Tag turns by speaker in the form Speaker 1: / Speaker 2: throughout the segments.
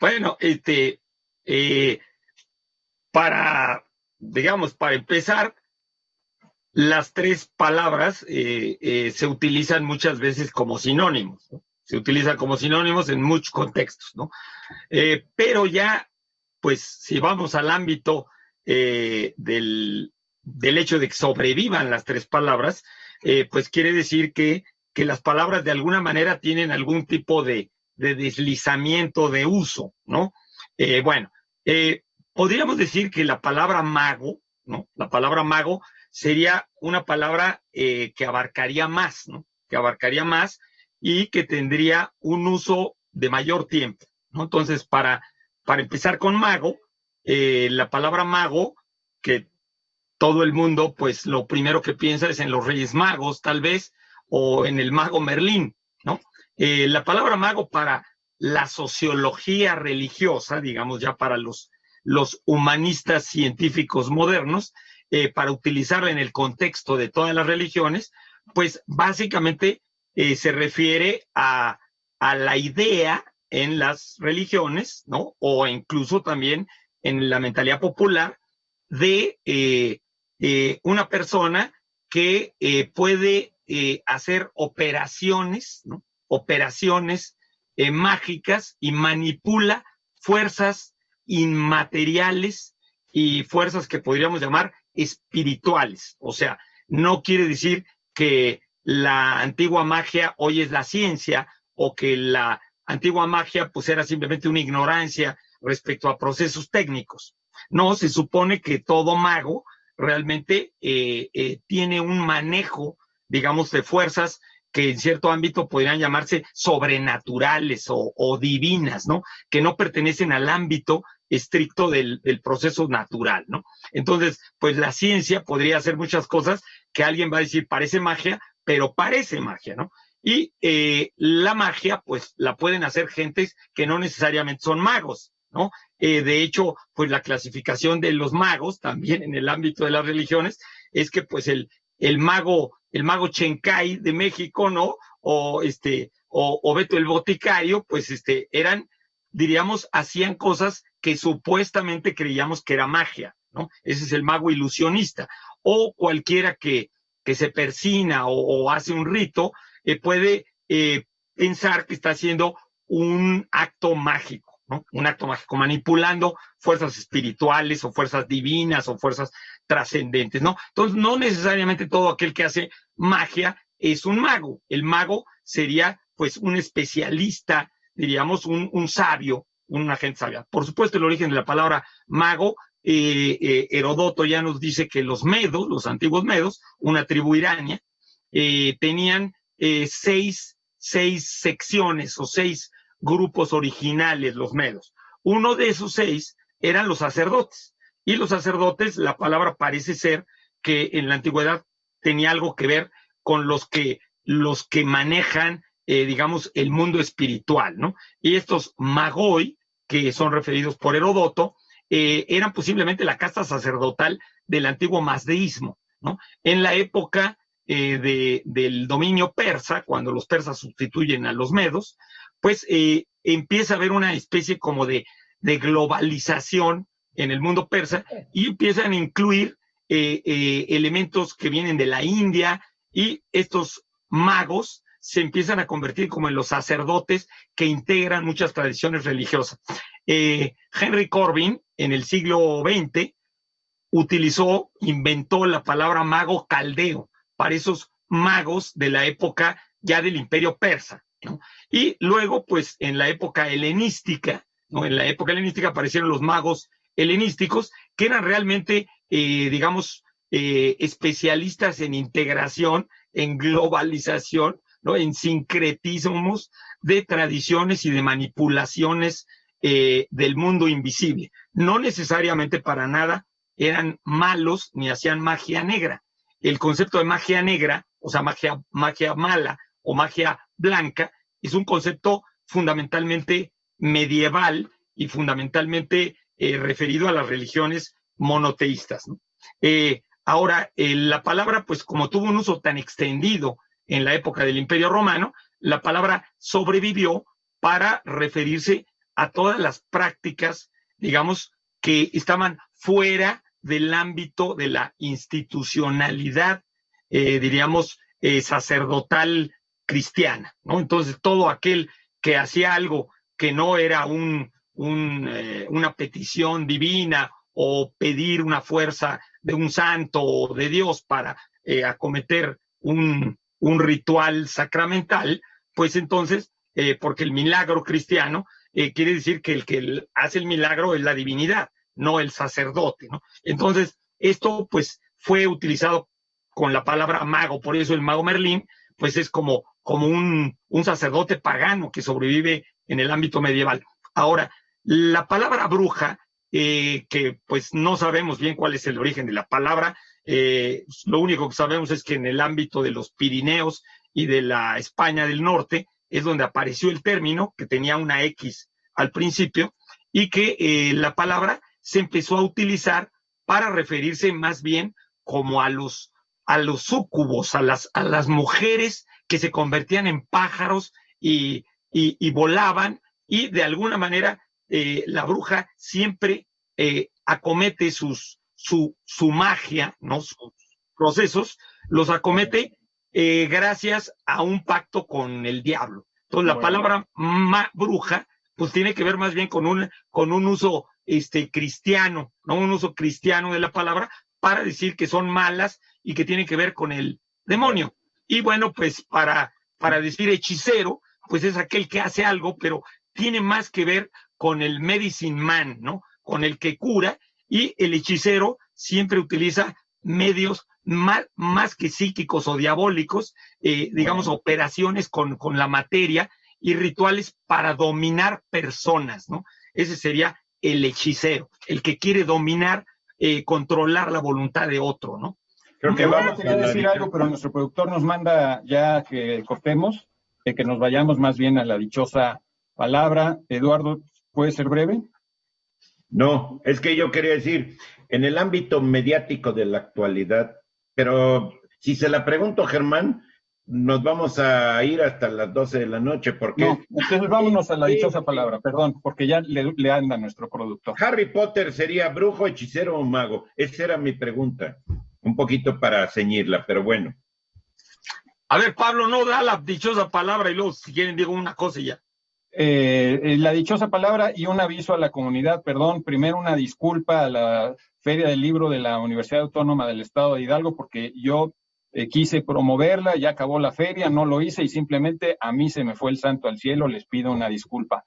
Speaker 1: Bueno, eh, para, digamos, para empezar, las tres palabras se utilizan muchas veces como sinónimos, ¿no? Se utilizan como sinónimos en muchos contextos, ¿no? Pero ya, pues, si vamos al ámbito del hecho de que sobrevivan las tres palabras, pues quiere decir que las palabras de alguna manera tienen algún tipo de deslizamiento de uso, ¿no? Bueno, eh, podríamos decir que la palabra mago, ¿no? La palabra mago sería una palabra que abarcaría más, ¿no? Que abarcaría más y que tendría un uso de mayor tiempo, ¿no? Entonces, para empezar con mago, la palabra mago, que todo el mundo, pues lo primero que piensa es en los Reyes Magos, tal vez, o en el mago Merlín, ¿no? La palabra mago para la sociología religiosa, digamos ya para los humanistas científicos modernos, para utilizarla en el contexto de todas las religiones, pues básicamente se refiere a la idea en las religiones, ¿no? O incluso también en la mentalidad popular de una persona que puede hacer operaciones, ¿no? Operaciones mágicas y manipula fuerzas inmateriales y fuerzas que podríamos llamar espirituales. O sea, no quiere decir que la antigua magia hoy es la ciencia o que la antigua magia pues era simplemente una ignorancia respecto a procesos técnicos. No, se supone que todo mago realmente tiene un manejo, digamos, de fuerzas que en cierto ámbito podrían llamarse sobrenaturales o divinas, ¿no? Que no pertenecen al ámbito estricto del proceso natural, ¿no? Entonces, pues la ciencia podría hacer muchas cosas que alguien va a decir parece magia, pero parece magia, ¿no? Y la magia, pues la pueden hacer gentes que no necesariamente son magos, ¿no? De hecho, pues la clasificación de los magos, también en el ámbito de las religiones, es que pues el mago Chencay de México, ¿no? O Beto el Boticario, pues eran, diríamos, hacían cosas que supuestamente creíamos que era magia, ¿no? Ese es el mago ilusionista. O cualquiera que se persina o hace un rito, puede pensar que está haciendo un acto mágico, ¿no? Un acto mágico, manipulando fuerzas espirituales o fuerzas divinas o fuerzas trascendentes, ¿no? Entonces, no necesariamente todo aquel que hace magia es un mago. El mago sería, pues, un especialista, diríamos, un sabio, una gente sabia. Por supuesto, el origen de la palabra mago, Herodoto ya nos dice que los medos, los antiguos medos, una tribu irania, tenían seis secciones o seis grupos originales, los medos. Uno de esos seis eran los sacerdotes. Y los sacerdotes, la palabra parece ser que en la antigüedad tenía algo que ver con los que manejan, digamos, el mundo espiritual, ¿no? Y estos magoi, que son referidos por Herodoto, eran posiblemente la casta sacerdotal del antiguo mazdeísmo, ¿no? En la época del dominio persa, cuando los persas sustituyen a los medos, pues empieza a haber una especie como de globalización en el mundo persa y empiezan a incluir elementos que vienen de la India y estos magos se empiezan a convertir como en los sacerdotes que integran muchas tradiciones religiosas. Henry Corbin en el siglo XX inventó la palabra mago caldeo para esos magos de la época ya del imperio persa, ¿no? Y luego, pues en la época helenística, ¿no? En la época helenística aparecieron los magos helenísticos, que eran realmente, digamos, especialistas en integración, en globalización, ¿no? En sincretismos de tradiciones y de manipulaciones del mundo invisible. No necesariamente para nada eran malos ni hacían magia negra. El concepto de magia negra, o sea, magia mala o magia blanca, es un concepto fundamentalmente medieval y fundamentalmente referido a las religiones monoteístas, ¿no? Ahora, la palabra, pues como tuvo un uso tan extendido en la época del Imperio Romano, la palabra sobrevivió para referirse a todas las prácticas, digamos, que estaban fuera del ámbito de la institucionalidad, diríamos, sacerdotal cristiana, ¿no? Entonces, todo aquel que hacía algo que no era una petición divina o pedir una fuerza de un santo o de Dios para acometer un ritual sacramental, pues entonces, porque el milagro cristiano quiere decir que el que hace el milagro es la divinidad, no el sacerdote, ¿no? Entonces, esto pues fue utilizado con la palabra mago, por eso el mago Merlín, pues es como un sacerdote pagano que sobrevive en el ámbito medieval. Ahora, la palabra bruja, que pues no sabemos bien cuál es el origen de la palabra, lo único que sabemos es que en el ámbito de los Pirineos y de la España del Norte es donde apareció el término, que tenía una X al principio, y que la palabra se empezó a utilizar para referirse más bien como a los súcubos, a las mujeres que se convertían en pájaros y volaban, y de alguna manera la bruja siempre acomete su magia, ¿no? Sus procesos, los acomete gracias a un pacto con el diablo. Entonces, la palabra bruja, pues tiene que ver más bien con un uso cristiano, ¿no? Un uso cristiano de la palabra para decir que son malas y que tienen que ver con el demonio. Y bueno, pues para decir hechicero, pues es aquel que hace algo, pero tiene más que ver con el medicine man, ¿no? Con el que cura, y el hechicero siempre utiliza medios más que psíquicos o diabólicos, digamos, operaciones con la materia y rituales para dominar personas, ¿no? Ese sería el hechicero, el que quiere dominar, controlar la voluntad de otro, ¿no?
Speaker 2: Creo que vamos a decir algo, pero nuestro productor nos manda ya que cortemos, que nos vayamos más bien a la dichosa palabra. Eduardo, ¿puede ser breve?
Speaker 3: No, es que yo quería decir, en el ámbito mediático de la actualidad, pero si se la pregunto a Germán, nos vamos a ir hasta las 12 de la noche, porque...
Speaker 2: No, entonces vámonos a la dichosa palabra, perdón, porque ya le anda nuestro productor.
Speaker 3: Harry Potter sería brujo, hechicero o mago. Esa era mi pregunta, un poquito para ceñirla, pero bueno.
Speaker 1: A ver, Pablo, no da la dichosa palabra y luego, si quieren, digo una cosa y ya.
Speaker 2: La dichosa palabra y un aviso a la comunidad, perdón, primero una disculpa a la Feria del Libro de la Universidad Autónoma del Estado de Hidalgo, porque yo quise promoverla, ya acabó la feria, no lo hice y simplemente a mí se me fue el santo al cielo, les pido una disculpa.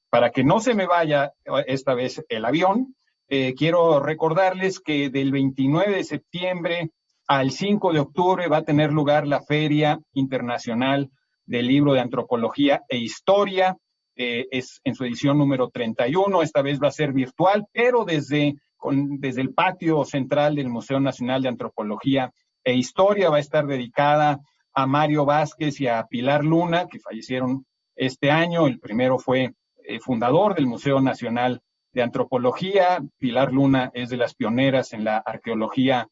Speaker 2: Para que no se me vaya esta vez el avión, quiero recordarles que del 29 de septiembre al 5 de octubre va a tener lugar la Feria Internacional del Libro de Antropología e Historia, es en su edición número 31, esta vez va a ser virtual, pero desde el patio central del Museo Nacional de Antropología e Historia va a estar dedicada a Mario Vázquez y a Pilar Luna, que fallecieron este año. El primero fue fundador del Museo Nacional de Antropología, Pilar Luna es de las pioneras en la arqueología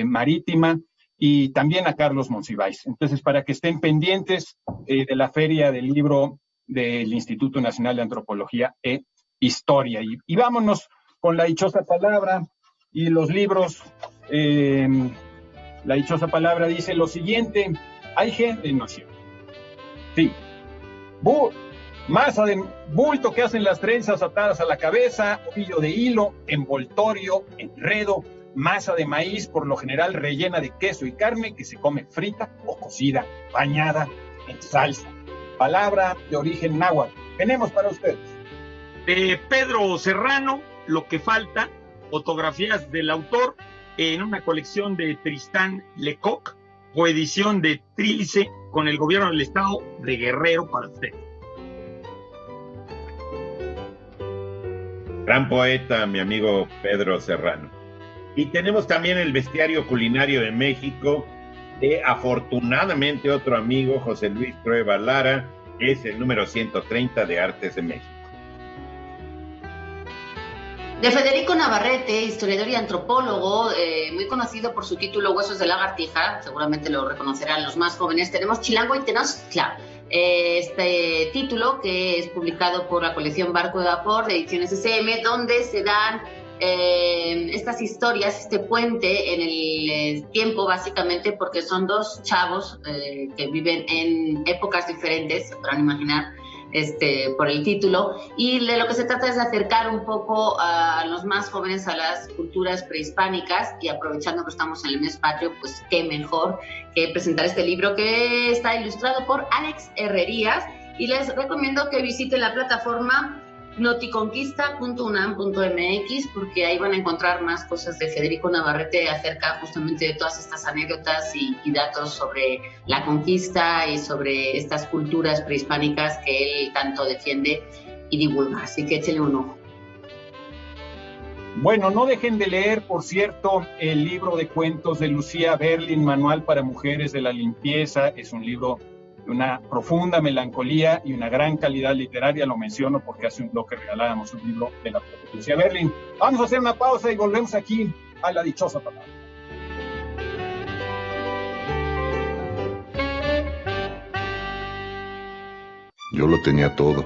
Speaker 2: marítima, y también a Carlos Monsiváis. Entonces, para que estén pendientes de la Feria del Libro del Instituto Nacional de Antropología e Historia. Y vámonos con la dichosa palabra y los libros. La dichosa palabra dice lo siguiente: hay gente, no es cierto. Sí. Masa de bulto que hacen las trenzas atadas a la cabeza, ovillo de hilo, envoltorio, enredo, masa de maíz, por lo general rellena de queso y carne, que se come frita o cocida, bañada en salsa. Palabra de origen náhuatl. Tenemos para ustedes.
Speaker 1: Pedro Serrano, Lo que falta, fotografías del autor en una colección de Tristán Lecoq, coedición de Trílice con el gobierno del estado de Guerrero para usted.
Speaker 3: Gran poeta, mi amigo Pedro Serrano. Y tenemos también el bestiario culinario de México, de afortunadamente otro amigo, José Luis Trueba Lara, que es el número 130 de Artes de México.
Speaker 4: De Federico Navarrete, historiador y antropólogo, muy conocido por su título Huesos de lagartija, seguramente lo reconocerán los más jóvenes, tenemos Chilango y Tenochtitlan, este título, que es publicado por la colección Barco de Vapor de Ediciones SM, donde se dan estas historias, este puente en el tiempo, básicamente, porque son dos chavos que viven en épocas diferentes, se podrán imaginar, por el título, y de lo que se trata es de acercar un poco a los más jóvenes a las culturas prehispánicas, y aprovechando que estamos en el mes patrio, pues qué mejor que presentar este libro, que está ilustrado por Alex Herrerías, y les recomiendo que visiten la plataforma noticonquista.unam.mx, porque ahí van a encontrar más cosas de Federico Navarrete acerca justamente de todas estas anécdotas y datos sobre la conquista y sobre estas culturas prehispánicas que él tanto defiende y divulga. Así que échenle un ojo.
Speaker 2: Bueno, no dejen de leer, por cierto, el libro de cuentos de Lucía Berlin, Manual para Mujeres de la Limpieza. Es un libro de una profunda melancolía y una gran calidad literaria. Lo menciono porque hace un bloque regalábamos un libro de la propia Lucía Berlin. Vamos a hacer una pausa y volvemos aquí a La Dichosa Palabra.
Speaker 5: Yo lo tenía todo.